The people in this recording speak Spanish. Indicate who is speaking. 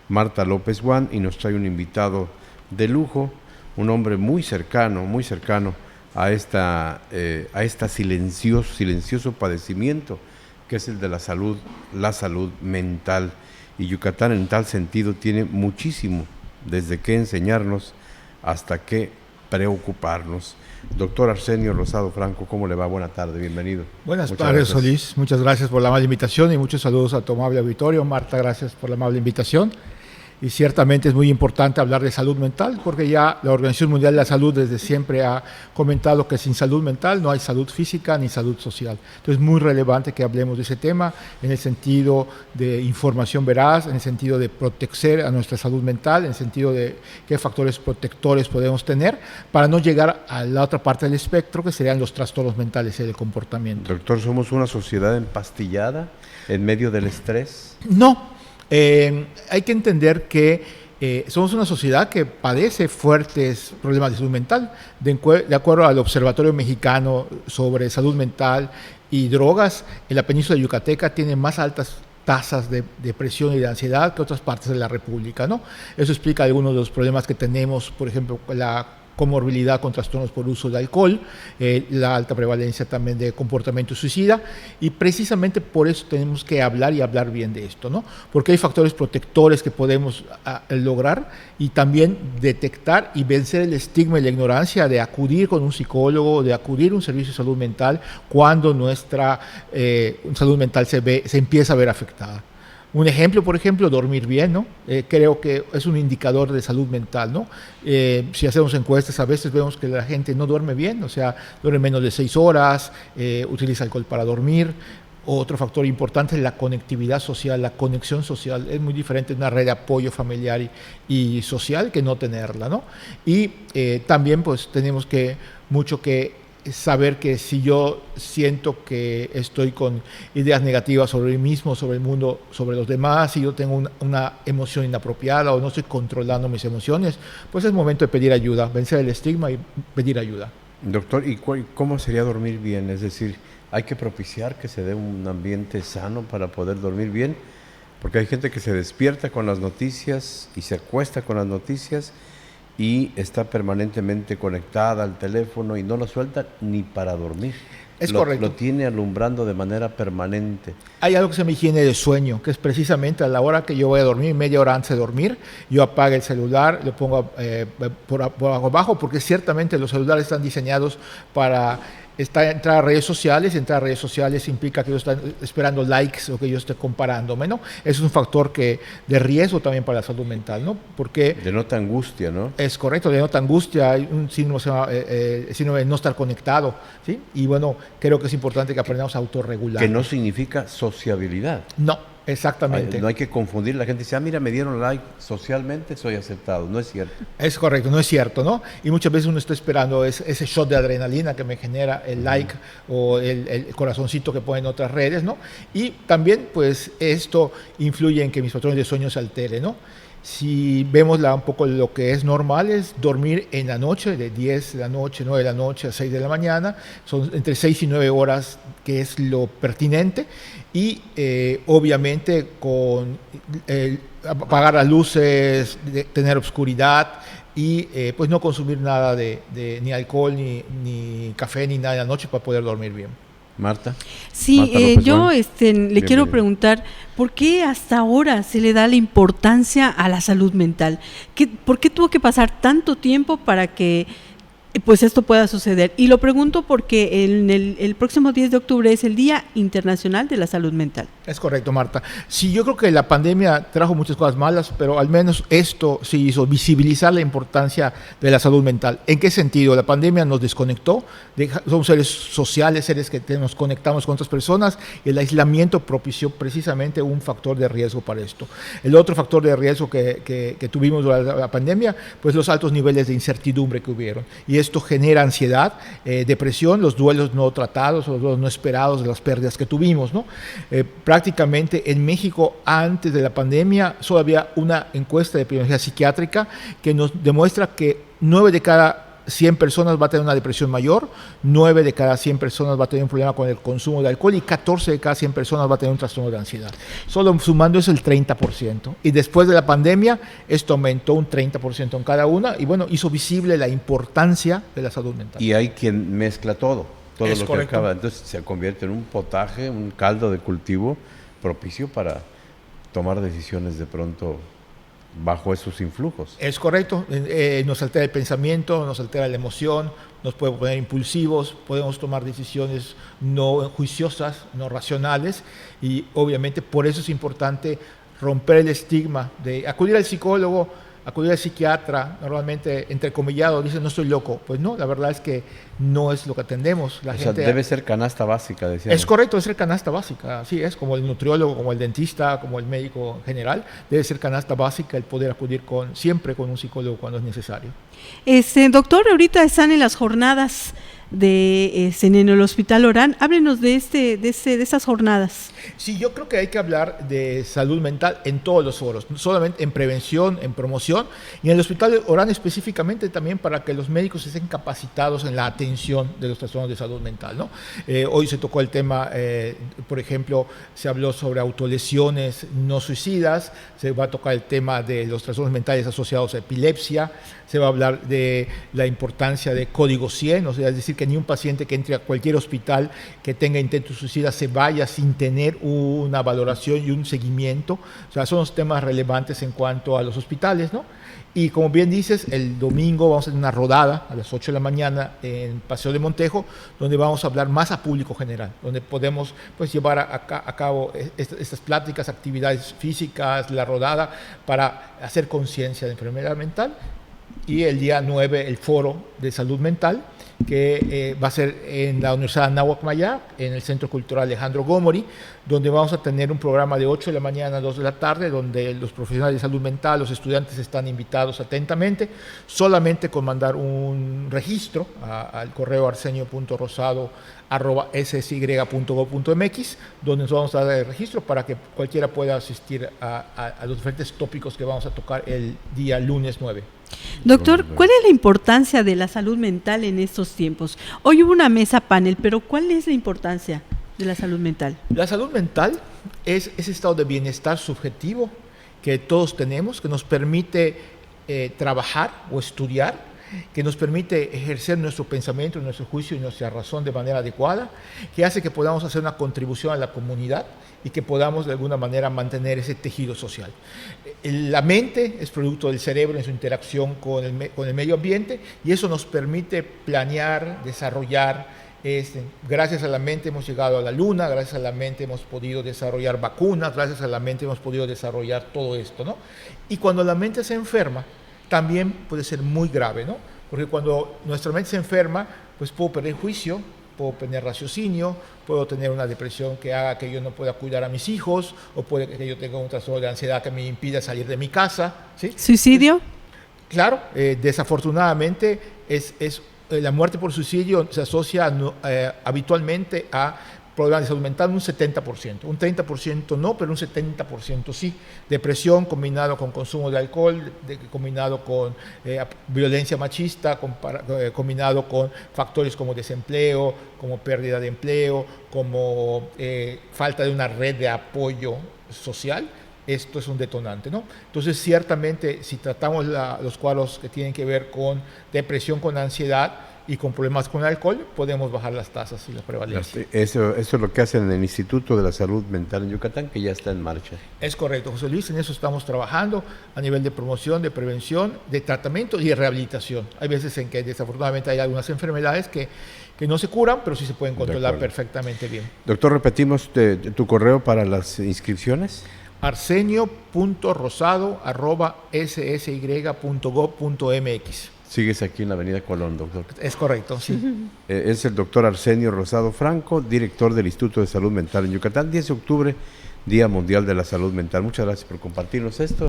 Speaker 1: Marta López Guán, y nos trae un invitado de lujo, un hombre muy cercano a esta silencioso padecimiento que es el de la salud mental. Y Yucatán en tal sentido tiene muchísimo desde qué enseñarnos hasta qué preocuparnos. Doctor Arsenio Rosado Franco, ¿cómo le va? Buena tarde, bienvenido.
Speaker 2: Buenas tardes, Solís. Muchas gracias por la amable invitación y muchos saludos a tu amable auditorio. Marta, gracias por la amable invitación. Y ciertamente es muy importante hablar de salud mental, porque ya la Organización Mundial de la Salud desde siempre ha comentado que sin salud mental no hay salud física ni salud social. Entonces es muy relevante que hablemos de ese tema en el sentido de información veraz, en el sentido de proteger a nuestra salud mental, en el sentido de qué factores protectores podemos tener para no llegar a la otra parte del espectro, que serían los trastornos mentales y el comportamiento.
Speaker 1: Doctor, ¿somos una sociedad empastillada en medio del estrés?
Speaker 2: No. Hay que entender que somos una sociedad que padece fuertes problemas de salud mental. De acuerdo al Observatorio Mexicano sobre Salud Mental y Drogas, en la península yucateca tiene más altas tasas de depresión y de ansiedad que otras partes de la República, ¿no? Eso explica algunos de los problemas que tenemos, por ejemplo, la comorbilidad con trastornos por uso de alcohol, la alta prevalencia también de comportamiento suicida, y precisamente por eso tenemos que hablar y hablar bien de esto, ¿no? Porque hay factores protectores que podemos lograr y también detectar y vencer el estigma y la ignorancia de acudir con un psicólogo, de acudir a un servicio de salud mental cuando nuestra salud mental se empieza a ver afectada. Un ejemplo, por ejemplo, dormir bien, ¿no? Creo que es un indicador de salud mental, ¿no? Si hacemos encuestas, a veces vemos que la gente no duerme bien, o sea, duerme menos de 6 horas, utiliza alcohol para dormir. Otro factor importante es la conectividad social, la conexión social. Es muy diferente una red de apoyo familiar y social que no tenerla, ¿no? Y también pues tenemos mucho que saber que si yo siento que estoy con ideas negativas sobre mí mismo, sobre el mundo, sobre los demás, si yo tengo una emoción inapropiada o no estoy controlando mis emociones, pues es momento de pedir ayuda, vencer el estigma y pedir ayuda.
Speaker 1: Doctor, ¿y cómo sería dormir bien? Es decir, ¿hay que propiciar que se dé un ambiente sano para poder dormir bien? Porque hay gente que se despierta con las noticias y se acuesta con las noticias y está permanentemente conectada al teléfono y no lo suelta ni para dormir.
Speaker 2: Es correcto.
Speaker 1: Lo tiene alumbrando de manera permanente.
Speaker 2: Hay algo que se llama higiene de sueño, que es precisamente a la hora que yo voy a dormir, media hora antes de dormir, yo apago el celular, lo pongo por abajo, porque ciertamente los celulares están diseñados para entrar a redes sociales. Entrar a redes sociales implica que yo estoy esperando likes o que yo esté comparándome, ¿no? Eso es un factor de riesgo también para la salud mental, ¿no? Porque
Speaker 1: denota angustia, ¿no?
Speaker 2: Es correcto, denota angustia. Hay un síndrome, se llama, síndrome de no estar conectado, ¿sí? Y bueno, creo que es importante que aprendamos a autorregular.
Speaker 1: Que no significa sociabilidad.
Speaker 2: No. Exactamente.
Speaker 1: No hay que confundir. La gente dice, mira, me dieron like socialmente, soy aceptado. No es cierto.
Speaker 2: Es correcto, no es cierto, ¿no? Y muchas veces uno está esperando ese shot de adrenalina que me genera el like o el corazoncito que pone en otras redes, ¿no? Y también, pues, esto influye en que mis patrones de sueño se alteren, ¿no? Si vemos un poco lo que es normal, es dormir en la noche, de 10 de la noche, 9 de la noche a 6 de la mañana, son entre 6 y 9 horas, que es lo pertinente, y obviamente con apagar las luces, tener oscuridad y pues no consumir nada ni alcohol, ni café, ni nada en la noche para poder dormir bien.
Speaker 1: Marta.
Speaker 3: Sí,
Speaker 1: Marta López
Speaker 3: yo
Speaker 1: Guán.
Speaker 3: le quiero preguntar, ¿por qué hasta ahora se le da la importancia a la salud mental? ¿Por qué tuvo que pasar tanto tiempo para que pues esto pueda suceder? Y lo pregunto porque el próximo 10 de octubre es el Día Internacional de la Salud Mental.
Speaker 2: Es correcto, Marta. Sí, yo creo que la pandemia trajo muchas cosas malas, pero al menos esto sí hizo visibilizar la importancia de la salud mental. ¿En qué sentido? La pandemia nos desconectó, somos seres sociales, seres que nos conectamos con otras personas, y el aislamiento propició precisamente un factor de riesgo para esto. El otro factor de riesgo que tuvimos durante la pandemia, pues los altos niveles de incertidumbre que hubieron. Y esto genera ansiedad, depresión, los duelos no tratados, los duelos no esperados de las pérdidas que tuvimos, ¿no? Prácticamente en México, antes de la pandemia, solo había una encuesta de epidemiología psiquiátrica que nos demuestra que 9 de cada 100 personas va a tener una depresión mayor, 9 de cada 100 personas va a tener un problema con el consumo de alcohol y 14 de cada 100 personas va a tener un trastorno de ansiedad. Solo sumando eso el 30%. Y después de la pandemia, esto aumentó un 30% en cada una y bueno, hizo visible la importancia de la salud mental.
Speaker 1: Y hay quien mezcla todo
Speaker 2: Es
Speaker 1: lo
Speaker 2: correcto.
Speaker 1: que acaba. Entonces se convierte en un potaje, un caldo de cultivo propicio para tomar decisiones de pronto bajo esos influjos.
Speaker 2: Es correcto, nos altera el pensamiento, nos altera la emoción, nos puede poner impulsivos, podemos tomar decisiones no juiciosas, no racionales y obviamente por eso es importante romper el estigma de acudir al psicólogo, acudir al psiquiatra, normalmente entrecomillado, dicen no estoy loco. Pues no, la verdad es que no es lo que atendemos. La gente
Speaker 1: debe ser canasta básica, decía.
Speaker 2: Es correcto, debe ser canasta básica, así es, como el nutriólogo, como el dentista, como el médico en general, debe ser canasta básica el poder acudir siempre con un psicólogo cuando es necesario.
Speaker 3: Doctor, ahorita están en las jornadas en el Hospital Orán. Háblenos de esas jornadas.
Speaker 2: Sí, yo creo que hay que hablar de salud mental en todos los foros, no solamente en prevención, en promoción, y en el Hospital Orán específicamente también para que los médicos estén capacitados en la atención de los trastornos de salud mental, ¿no? Hoy se tocó el tema, por ejemplo, se habló sobre autolesiones no suicidas, se va a tocar el tema de los trastornos mentales asociados a epilepsia, se va a hablar de la importancia de código 100, o sea, es decir, que ni un paciente que entre a cualquier hospital que tenga intento suicida se vaya sin tener una valoración y un seguimiento. O sea, son los temas relevantes en cuanto a los hospitales, ¿no? Y como bien dices, el domingo vamos a tener una rodada a las 8 de la mañana en Paseo de Montejo, donde vamos a hablar más a público general, donde podemos pues, llevar a cabo estas pláticas, actividades físicas, la rodada, para hacer conciencia de enfermedad mental. Y el día 9 el foro de salud mental, que va a ser en la Universidad de Anáhuac Maya, en el Centro Cultural Alejandro Gómori, donde vamos a tener un programa de 8 de la mañana a 2 de la tarde, donde los profesionales de salud mental, los estudiantes están invitados atentamente, solamente con mandar un registro al correo arsenio.rosado@ssy.gov.mx, donde nos vamos a dar el registro para que cualquiera pueda asistir a los diferentes tópicos que vamos a tocar el día lunes 9.
Speaker 3: Doctor, ¿cuál es la importancia de la salud mental en estos tiempos? Hoy hubo una mesa panel, pero ¿cuál es la importancia de la salud mental?
Speaker 2: La salud mental es ese estado de bienestar subjetivo que todos tenemos, que nos permite trabajar o estudiar, que nos permite ejercer nuestro pensamiento, nuestro juicio y nuestra razón de manera adecuada, que hace que podamos hacer una contribución a la comunidad y que podamos de alguna manera mantener ese tejido social. La mente es producto del cerebro en su interacción con el medio ambiente y eso nos permite planear, desarrollar. Gracias a la mente hemos llegado a la luna, gracias a la mente hemos podido desarrollar vacunas, gracias a la mente hemos podido desarrollar todo esto, ¿no? Y cuando la mente se enferma, también puede ser muy grave, ¿no? Porque cuando nuestra mente se enferma, pues puedo perder juicio, puedo tener raciocinio, puedo tener una depresión que haga que yo no pueda cuidar a mis hijos, o puede que yo tenga un trastorno de ansiedad que me impida salir de mi casa, ¿sí?
Speaker 3: ¿Suicidio?
Speaker 2: Claro, desafortunadamente la muerte por suicidio se asocia habitualmente a problemas de salud mental un 70%, un 30% no, pero un 70% sí. Depresión combinado con consumo de alcohol, combinado con violencia machista, combinado con factores como desempleo, como pérdida de empleo, como falta de una red de apoyo social. Esto es un detonante, ¿no? Entonces, ciertamente, si tratamos los cuadros que tienen que ver con depresión, con ansiedad y con problemas con el alcohol, podemos bajar las tasas y la prevalencia.
Speaker 1: Eso es lo que hacen en el Instituto de la Salud Mental en Yucatán, que ya está en marcha.
Speaker 2: Es correcto, José Luis, en eso estamos trabajando a nivel de promoción, de prevención, de tratamiento y de rehabilitación. Hay veces en que desafortunadamente hay algunas enfermedades que no se curan, pero sí se pueden controlar perfectamente bien.
Speaker 1: Doctor, repetimos tu correo para las inscripciones.
Speaker 2: arsenio.rosado@ssy.gov.mx.
Speaker 1: Sigues aquí en la Avenida Colón, doctor.
Speaker 2: Es correcto, sí.
Speaker 1: Es el doctor Arsenio Rosado Franco, director del Instituto de Salud Mental en Yucatán. 10 de octubre, Día Mundial de la Salud Mental. Muchas gracias por compartirnos esto.